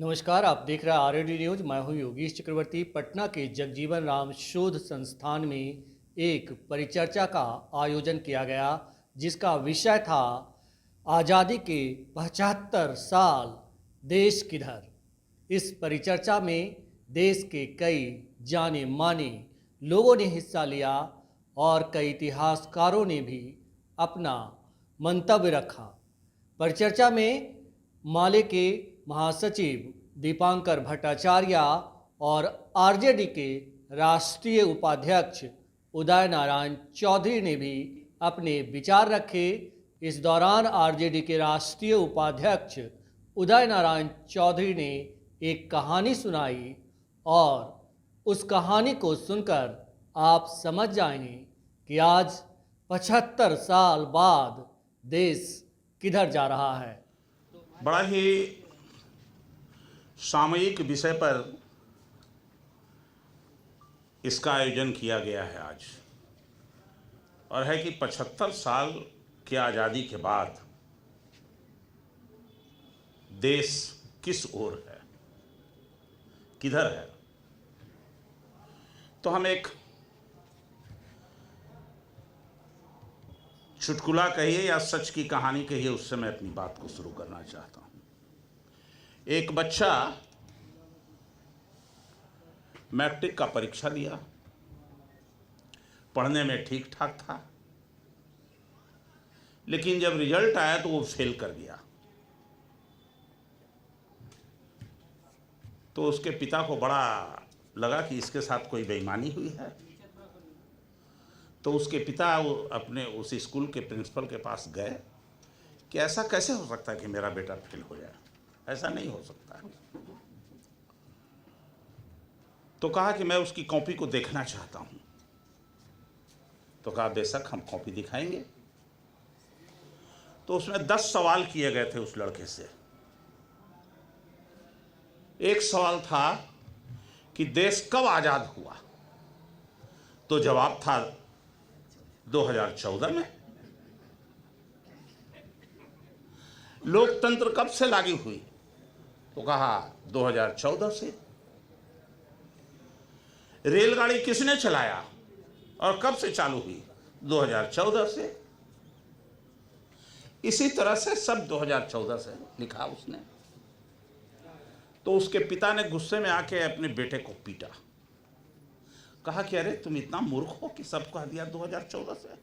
नमस्कार, आप देख रहे हैं आरएडी न्यूज। मैं हूं योगेश चक्रवर्ती। पटना के जगजीवन राम शोध संस्थान में एक परिचर्चा का आयोजन किया गया, जिसका विषय था आज़ादी के 75 साल, देश किधर। इस परिचर्चा में देश के कई जाने माने लोगों ने हिस्सा लिया और कई इतिहासकारों ने भी अपना मंतव्य रखा। परिचर्चा में माले के महासचिव दीपांकर भट्टाचार्य और आरजेडी के राष्ट्रीय उपाध्यक्ष उदय नारायण चौधरी ने भी अपने विचार रखे। इस दौरान आरजेडी के राष्ट्रीय उपाध्यक्ष उदय नारायण चौधरी ने एक कहानी सुनाई और उस कहानी को सुनकर आप समझ जाएंगे कि आज 75 साल बाद देश किधर जा रहा है। बड़ा ही सामयिक विषय पर इसका आयोजन किया गया है आज, और है कि 75 साल की आज़ादी के बाद देश किस ओर है, किधर है। तो हम एक चुटकुला कहिए या सच की कहानी कहिए, उससे मैं अपनी बात को शुरू करना चाहता हूं। एक बच्चा मैट्रिक का परीक्षा दिया, पढ़ने में ठीक ठाक था, लेकिन जब रिजल्ट आया तो वो फेल कर दिया। तो उसके पिता को बड़ा लगा कि इसके साथ कोई बेईमानी हुई है। तो उसके पिता अपने उस स्कूल के प्रिंसिपल के पास गए कि ऐसा कैसे हो सकता है कि मेरा बेटा फेल हो जाए, ऐसा नहीं हो सकता है। तो कहा कि मैं उसकी कॉपी को देखना चाहता हूं। तो कहा बेशक हम कॉपी दिखाएंगे। तो उसमें 10 सवाल किए गए थे उस लड़के से। एक सवाल था कि देश कब आजाद हुआ, तो जवाब था 2014 में। लोकतंत्र कब से लागू हुई, तो कहा 2014 से। रेलगाड़ी किसने चलाया और कब से चालू हुई, 2014 से। इसी तरह से सब 2014 से लिखा उसने। तो उसके पिता ने गुस्से में आके अपने बेटे को पीटा। कहा कि अरे तुम इतना मूर्ख हो कि सब कह दिया 2014 से।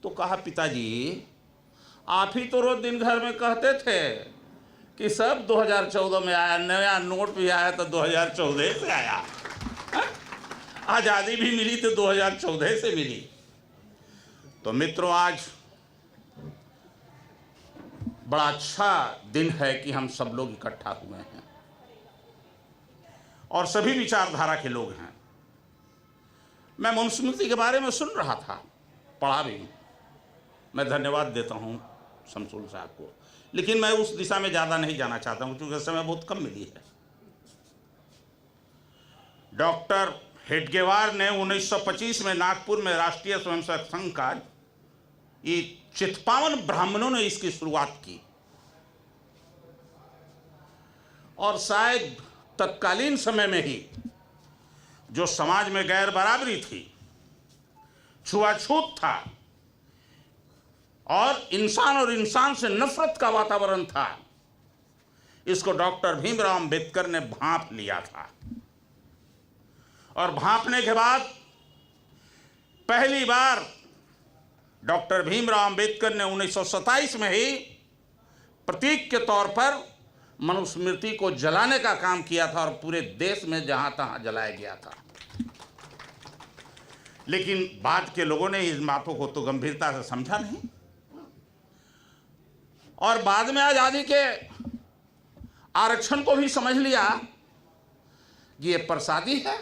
तो कहा पिताजी, आप ही तो रोज दिन घर में कहते थे कि सब 2014 में आया, नया नोट भी आया तो 2014 से आया, आज़ादी भी मिली तो 2014 से मिली। तो मित्रों, आज बड़ा अच्छा दिन है कि हम सब लोग इकट्ठा हुए हैं और सभी विचारधारा के लोग हैं। मैं मनुस्मृति के बारे में सुन रहा था, पढ़ा भी। मैं धन्यवाद देता हूं शमसुल साहब को, लेकिन मैं उस दिशा में ज़्यादा नहीं जाना चाहता हूं क्योंकि समय बहुत कम मिली है। डॉक्टर हेडगेवार ने 1925 में नागपुर में राष्ट्रीय स्वयंसेवक संघ का, ये चित्पावन ब्राह्मणों ने इसकी शुरुआत की, और शायद तत्कालीन समय में ही जो समाज में गैर बराबरी थी, छुआछूत था और इंसान से नफरत का वातावरण था, इसको डॉक्टर भीमराव अंबेडकर ने भांप लिया था। और भांपने के बाद पहली बार डॉक्टर भीमराव अंबेडकर ने 1927 में ही प्रतीक के तौर पर मनुस्मृति को जलाने का काम किया था, और पूरे देश में जहां तहां जलाया गया था। लेकिन बाद के लोगों ने इस बातों को तो गंभीरता से समझा नहीं, और बाद में आजादी के आरक्षण को भी समझ लिया कि ये प्रसादी है।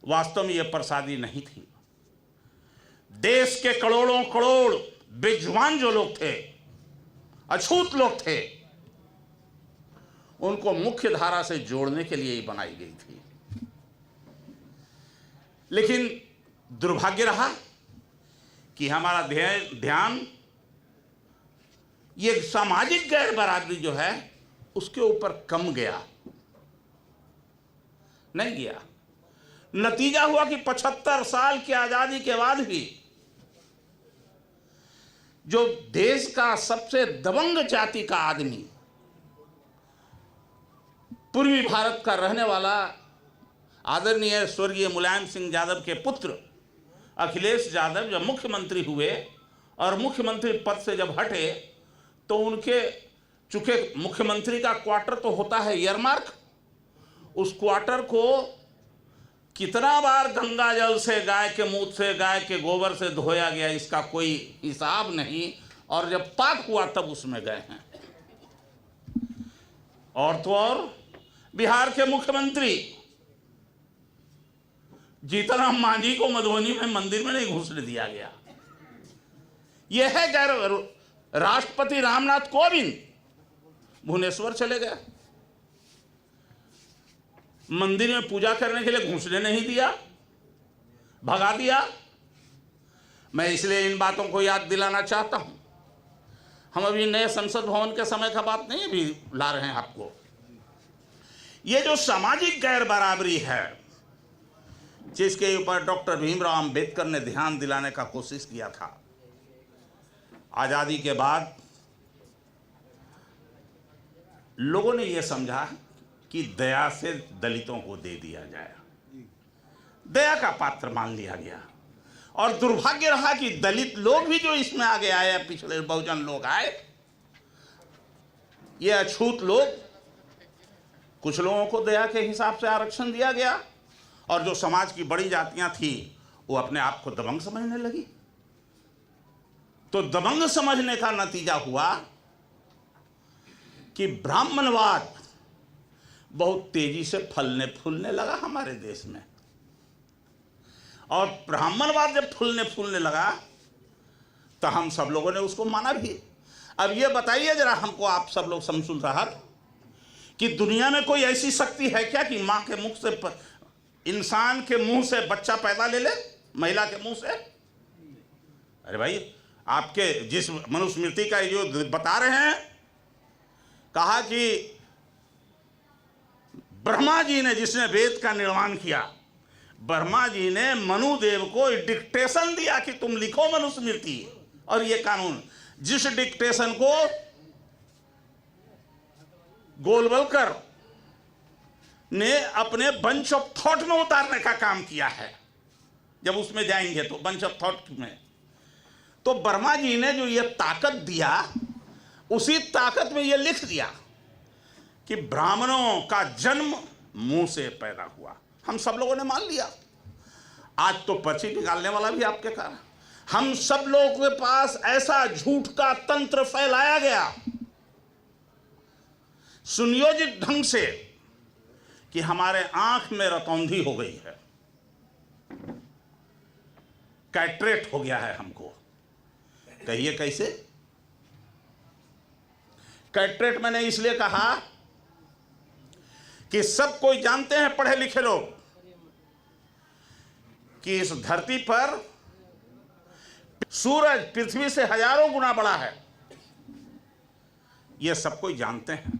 वास्तव में ये प्रसादी नहीं थी। देश के करोड़ों करोड़ बेजुबान जो लोग थे, अछूत लोग थे, उनको मुख्य धारा से जोड़ने के लिए ही बनाई गई थी। लेकिन दुर्भाग्य रहा कि हमारा ध्यान ये सामाजिक गैर बराबरी जो है उसके ऊपर कम गया, नहीं गया। नतीजा हुआ कि 75 साल की आजादी के बाद भी जो देश का सबसे दबंग जाति का आदमी, पूर्वी भारत का रहने वाला आदरणीय स्वर्गीय मुलायम सिंह यादव के पुत्र अखिलेश यादव जब मुख्यमंत्री हुए और मुख्यमंत्री पद से जब हटे, तो उनके, चूंकि मुख्यमंत्री का क्वार्टर तो होता है एयरमार्क, उस क्वार्टर को कितना बार गंगा जल से, गाय के मूत्र से, गाय के गोबर से धोया गया, इसका कोई हिसाब नहीं। और जब पाक हुआ तब उसमें गए हैं। और तो और बिहार के मुख्यमंत्री जीतनराम मांझी को मधुबनी में मंदिर में नहीं घुसने दिया गया। यह है गैर। राष्ट्रपति रामनाथ कोविंद भुवनेश्वर चले गए, मंदिर में पूजा करने के लिए घुसने नहीं दिया, भगा दिया। मैं इसलिए इन बातों को याद दिलाना चाहता हूं। हम अभी नए संसद भवन के समय का बात नहीं अभी ला रहे हैं आपको। ये जो सामाजिक गैर बराबरी है, जिसके ऊपर डॉक्टर भीमराव अंबेडकर ने ध्यान दिलाने का कोशिश किया था, आजादी के बाद लोगों ने यह समझा कि दया से दलितों को दे दिया जाए, दया का पात्र मान लिया गया। और दुर्भाग्य रहा कि दलित लोग भी जो इसमें आगे आए, पिछड़े बहुजन लोग आए, ये अछूत लोग, कुछ लोगों को दया के हिसाब से आरक्षण दिया गया और जो समाज की बड़ी जातियां थी वो अपने आप को दबंग समझने लगी। तो दबंग समझने का नतीजा हुआ कि ब्राह्मणवाद बहुत तेजी से फलने फूलने लगा हमारे देश में। और ब्राह्मणवाद जब फूलने फूलने लगा तो हम सब लोगों ने उसको माना भी। अब ये बताइए जरा हमको, आप सब लोग समझुल साहब, कि दुनिया में कोई ऐसी शक्ति है क्या कि मां के मुख से, इंसान के मुंह से बच्चा पैदा ले ले, महिला के मुंह से? अरे भाई, आपके जिस मनुस्मृति का जो बता रहे हैं, कहा कि ब्रह्मा जी ने, जिसने वेद का निर्माण किया, ब्रह्मा जी ने मनुदेव को डिक्टेशन दिया कि तुम लिखो मनुस्मृति और ये कानून। जिस डिक्टेशन को गोलवलकर ने अपने बंच ऑफ थॉट में उतारने का काम किया है, जब उसमें जाएंगे तो बंच ऑफ थॉट में, तो ब्रह्मा जी ने जो ये ताकत दिया, उसी ताकत में ये लिख दिया कि ब्राह्मणों का जन्म मुंह से पैदा हुआ। हम सब लोगों ने मान लिया। आज तो पर्ची निकालने वाला भी आपके कारण। हम सब लोगों के पास ऐसा झूठ का तंत्र फैलाया गया सुनियोजित ढंग से कि हमारे आंख में रतौंधी हो गई है, कैटरेट हो गया है हमको। कहिए कैसे? कैटरेट मैंने इसलिए कहा कि सब कोई जानते हैं, पढ़े लिखे लोग, कि इस धरती पर सूरज पृथ्वी से हजारों गुना बड़ा है। यह सब कोई जानते हैं।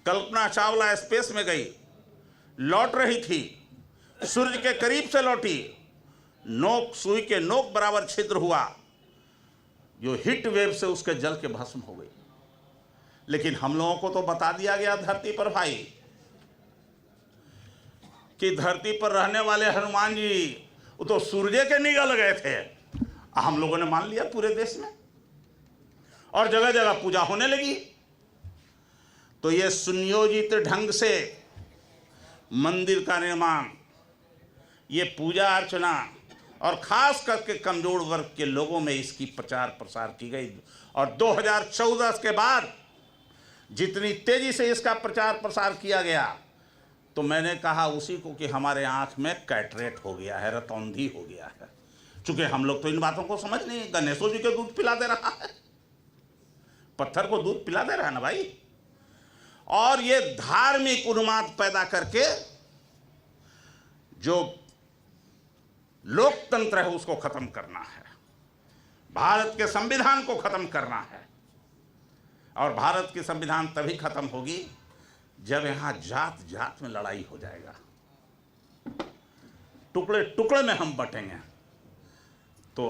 कल्पना चावला स्पेस में गई, लौट रही थी, सूर्य के करीब से लौटी, नोक, सुई के नोक बराबर छिद्र हुआ, जो हीट वेव से उसके जल के भस्म हो गई। लेकिन हम लोगों को तो बता दिया गया धरती पर भाई कि धरती पर रहने वाले हनुमान जी वो तो सूर्य के निगल गए थे। हम लोगों ने मान लिया पूरे देश में, और जगह जगह पूजा होने लगी। तो ये सुनियोजित ढंग से मंदिर का निर्माण, ये पूजा अर्चना, और खास करके कमजोर वर्ग के लोगों में इसकी प्रचार प्रसार की गई। और 2014 के बाद जितनी तेजी से इसका प्रचार प्रसार किया गया, तो मैंने कहा उसी को कि हमारे आंख में कैटरेट हो गया है, रतौंधी हो गया है। चूंकि हम लोग तो इन बातों को समझ नहीं। गणेशो जी के दूध पिला दे रहा है, पत्थर को दूध पिला दे रहा है ना भाई। और ये धार्मिक उन्माद पैदा करके जो लोकतंत्र है उसको खत्म करना है, भारत के संविधान को खत्म करना है। और भारत की संविधान तभी खत्म होगी जब यहाँ जात जात में लड़ाई हो जाएगा, टुकड़े टुकड़े में हम बटेंगे। तो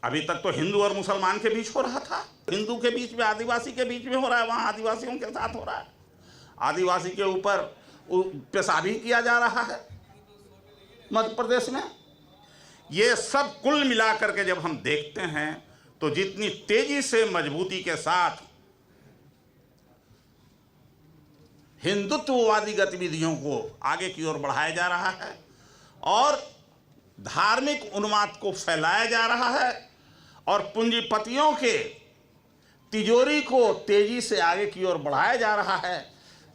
अभी तक तो हिंदू और मुसलमान के बीच हो रहा था, हिंदू के बीच में, आदिवासी के बीच में हो रहा है, वहाँ आदिवासियों के साथ हो रहा है, आदिवासी के ऊपर पेशाबी किया जा रहा है मध्य प्रदेश में। ये सब कुल मिलाकर के जब हम देखते हैं तो जितनी तेजी से मजबूती के साथ हिंदुत्ववादी गतिविधियों को आगे की ओर बढ़ाया जा रहा है और धार्मिक उन्माद को फैलाया जा रहा है और पूंजीपतियों के तिजोरी को तेजी से आगे की ओर बढ़ाया जा रहा है,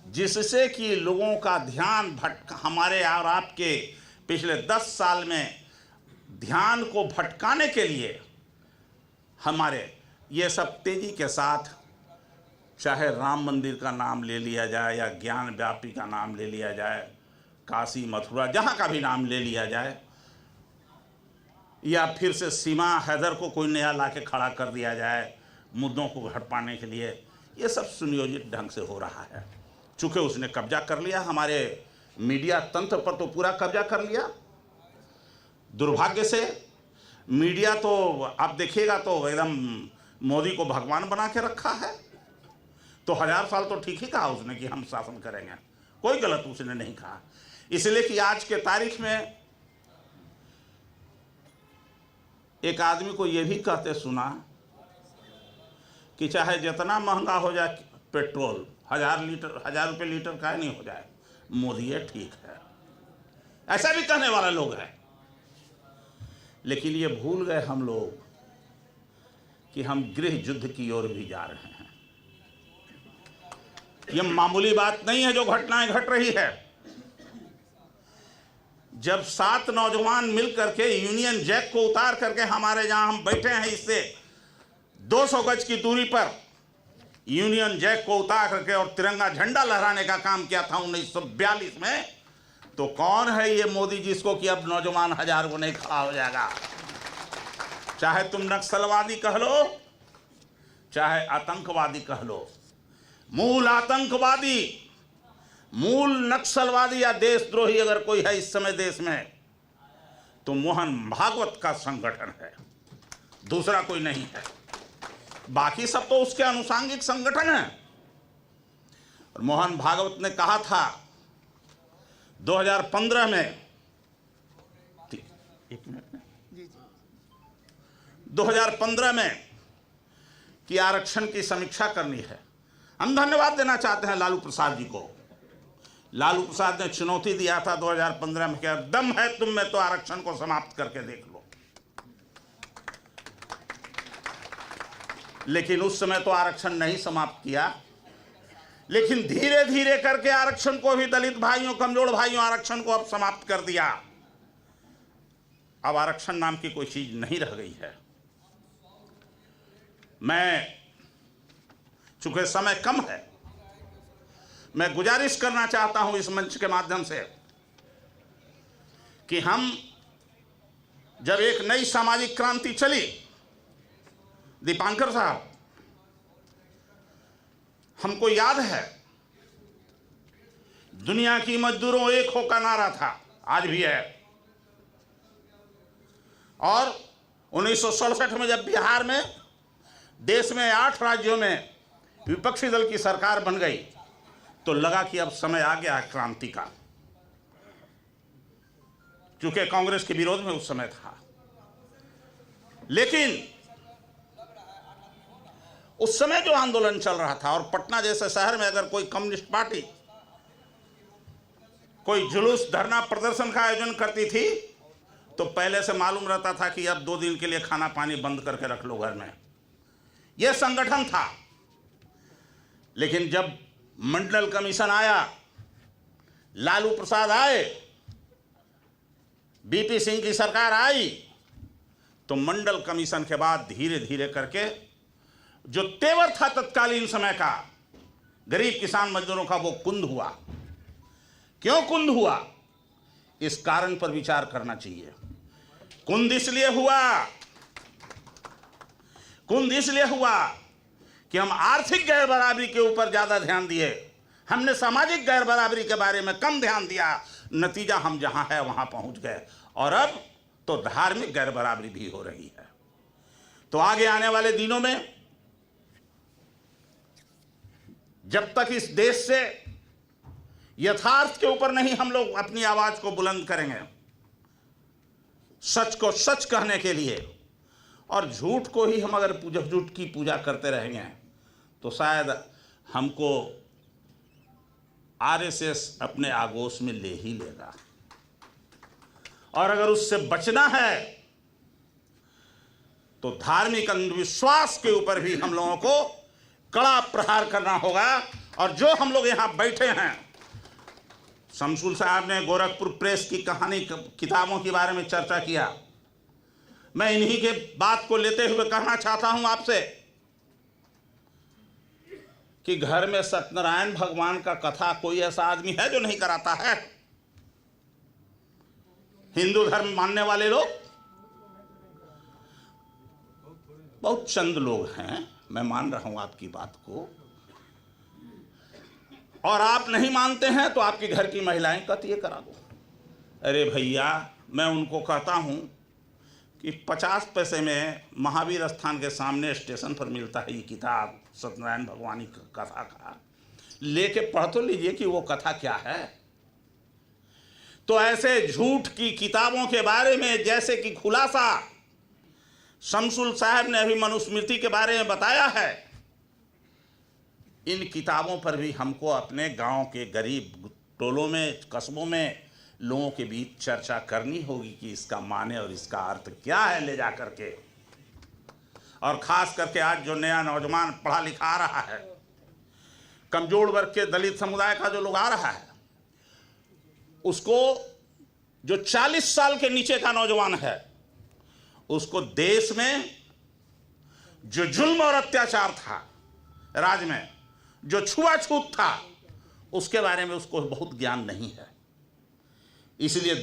जिससे कि लोगों का ध्यान हमारे और आपके पिछले 10 साल में ध्यान को भटकाने के लिए हमारे ये सब तेजी के साथ, चाहे राम मंदिर का नाम ले लिया जाए या ज्ञान व्यापी का नाम ले लिया जाए, काशी मथुरा जहाँ का भी नाम ले लिया जाए, या फिर से सीमा हैदर को कोई नया लाके खड़ा कर दिया जाए मुद्दों को हटपाने के लिए, ये सब सुनियोजित ढंग से हो रहा है। चूँकि उसने कब्जा कर लिया, हमारे मीडिया तंत्र पर तो पूरा कब्जा कर लिया। दुर्भाग्य से मीडिया तो आप देखिएगा तो एकदम मोदी को भगवान बना के रखा है। तो 1000 साल तो ठीक ही कहा उसने कि हम शासन करेंगे, कोई गलत उसने नहीं कहा। इसलिए कि आज के तारीख में एक आदमी को यह भी कहते सुना कि चाहे जितना महंगा हो जाए पेट्रोल, 1000 रुपये लीटर का नहीं हो जाए, मोदी ये ठीक है, ऐसा भी कहने वाला लोग हैं। लेकिन ये भूल गए हम लोग कि हम गृह युद्ध की ओर भी जा रहे हैं। ये मामूली बात नहीं है जो घटनाएं घट रही है। जब 7 नौजवान मिल करके यूनियन जैक को उतार करके हमारे जहां हम बैठे हैं इससे 200 गज की दूरी पर यूनियन जैक को उतार करके और तिरंगा झंडा लहराने का काम किया था 1942 में, तो कौन है ये मोदी जिसको कि अब नौजवान 1000 को नहीं खड़ा हो जाएगा? चाहे तुम नक्सलवादी कह लो, चाहे आतंकवादी कह लो, मूल आतंकवादी, मूल नक्सलवादी या देशद्रोही अगर कोई है इस समय देश में तो मोहन भागवत का संगठन है, दूसरा कोई नहीं है। बाकी सब तो उसके अनुसांगिक संगठन है। और मोहन भागवत ने कहा था 2015 में, 2015 में कि आरक्षण की समीक्षा करनी है। हम धन्यवाद देना चाहते हैं लालू प्रसाद जी को। लालू प्रसाद ने चुनौती दिया था 2015 में कि दम है तुम में तो आरक्षण को समाप्त करके देख लो। लेकिन उस समय तो आरक्षण नहीं समाप्त किया, लेकिन धीरे धीरे करके आरक्षण को भी दलित भाइयों, कमजोर भाइयों आरक्षण को अब समाप्त कर दिया। अब आरक्षण नाम की कोई चीज नहीं रह गई है। मैं, चूंकि समय कम है, मैं गुजारिश करना चाहता हूं इस मंच के माध्यम से कि हम जब एक नई सामाजिक क्रांति चली, दीपांकर साहब, हमको याद है दुनिया की मजदूरों एक हो का नारा था, आज भी है। और 1967 में जब बिहार में देश में 8 राज्यों में विपक्षी दल की सरकार बन गई तो लगा कि अब समय आ गया है क्रांति का, क्योंकि कांग्रेस के विरोध में उस समय था। लेकिन उस समय जो आंदोलन चल रहा था, और पटना जैसे शहर में अगर कोई कम्युनिस्ट पार्टी कोई जुलूस, धरना, प्रदर्शन का आयोजन करती थी तो पहले से मालूम रहता था कि अब 2 दिन के लिए खाना पानी बंद करके रख लो घर में। यह संगठन था। लेकिन जब मंडल कमीशन आया, लालू प्रसाद आए, बीपी सिंह की सरकार आई, तो मंडल कमीशन के बाद धीरे धीरे करके जो तेवर था तत्कालीन समय का गरीब किसान मजदूरों का, वो कुंद हुआ। क्यों कुंद हुआ? इस कारण पर विचार करना चाहिए। कुंद इसलिए हुआ कि हम आर्थिक गैर बराबरी के ऊपर ज़्यादा ध्यान दिए, हमने सामाजिक गैर बराबरी के बारे में कम ध्यान दिया। नतीजा हम जहां है वहां पहुंच गए, और अब तो धार्मिक गैर बराबरी भी हो रही है। तो आगे आने वाले दिनों में जब तक इस देश से यथार्थ के ऊपर नहीं हम लोग अपनी आवाज को बुलंद करेंगे, सच को सच कहने के लिए, और झूठ को ही हम अगर झूठ की पूजा करते रहेंगे, तो शायद हमको आरएसएस अपने आगोश में ले ही लेगा। और अगर उससे बचना है तो धार्मिक अंधविश्वास के ऊपर भी हम लोगों को कड़ा प्रहार करना होगा। और जो हम लोग यहां बैठे हैं, शमसुल साहब ने गोरखपुर प्रेस की कहानी किताबों के बारे में चर्चा किया। मैं इन्हीं के बात को लेते हुए कहना चाहता हूं आपसे कि घर में सत्यनारायण भगवान का कथा कोई ऐसा आदमी है जो नहीं कराता है? हिंदू धर्म मानने वाले लोग बहुत चंद लोग हैं, मैं मान रहा हूं आपकी बात को। और आप नहीं मानते हैं तो आपकी घर की महिलाएं कहती है करा दो। अरे भैया, मैं उनको कहता हूं कि 50 पैसे में महावीर स्थान के सामने स्टेशन पर मिलता है ये किताब सत्यनारायण भगवान की कथा का, लेके पढ़ तो लीजिए कि वो कथा क्या है। तो ऐसे झूठ की किताबों के बारे में जैसे कि खुलासा शमसुल साहब ने अभी मनुस्मृति के बारे में बताया है, इन किताबों पर भी हमको अपने गांव के गरीब टोलों में, कस्बों में लोगों के बीच चर्चा करनी होगी कि इसका माने और इसका अर्थ क्या है ले जा करके। और खास करके आज जो नया नौजवान पढ़ा लिखा आ रहा है, कमजोर वर्ग के दलित समुदाय का जो लोग आ रहा है, उसको जो 40 साल के नीचे का नौजवान है, उसको देश में जो जुल्म और अत्याचार था, राज्य में जो छुआछूत था, उसके बारे में उसको बहुत ज्ञान नहीं है। इसलिए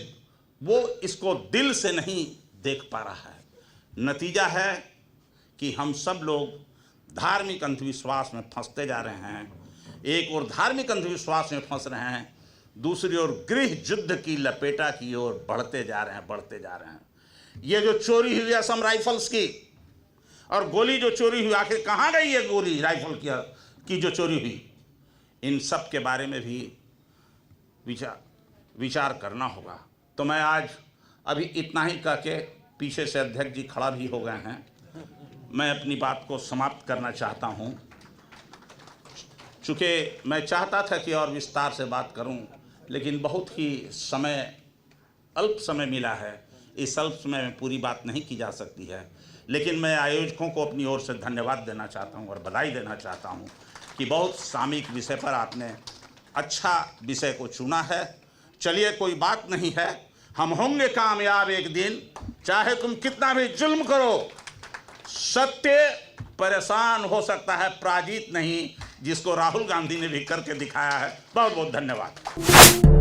वो इसको दिल से नहीं देख पा रहा है। नतीजा है कि हम सब लोग धार्मिक अंधविश्वास में फंसते जा रहे हैं। एक और धार्मिक अंधविश्वास में फंस रहे हैं, दूसरी ओर गृह युद्ध की लपेटा की ओर बढ़ते जा रहे हैं। ये जो चोरी हुई असम राइफल्स की, और गोली जो चोरी हुई, आखिर कहाँ गई ये गोली राइफल की जो चोरी हुई, इन सब के बारे में भी विचार करना होगा। तो मैं आज अभी इतना ही कह के, पीछे से अध्यक्ष जी खड़ा भी हो गए हैं, मैं अपनी बात को समाप्त करना चाहता हूं। चूँकि मैं चाहता था कि और विस्तार से बात करूं, लेकिन बहुत ही अल्प समय मिला है। इस अल्प समय में पूरी बात नहीं की जा सकती है, लेकिन मैं आयोजकों को अपनी ओर से धन्यवाद देना चाहता हूं और बधाई देना चाहता हूं कि बहुत सामयिक विषय पर आपने अच्छा विषय को चुना है। चलिए, कोई बात नहीं है, हम होंगे कामयाब एक दिन, चाहे तुम कितना भी जुल्म करो। सत्य परेशान हो सकता है, पराजित नहीं, जिसको राहुल गांधी ने भी करके दिखाया है। बहुत बहुत धन्यवाद।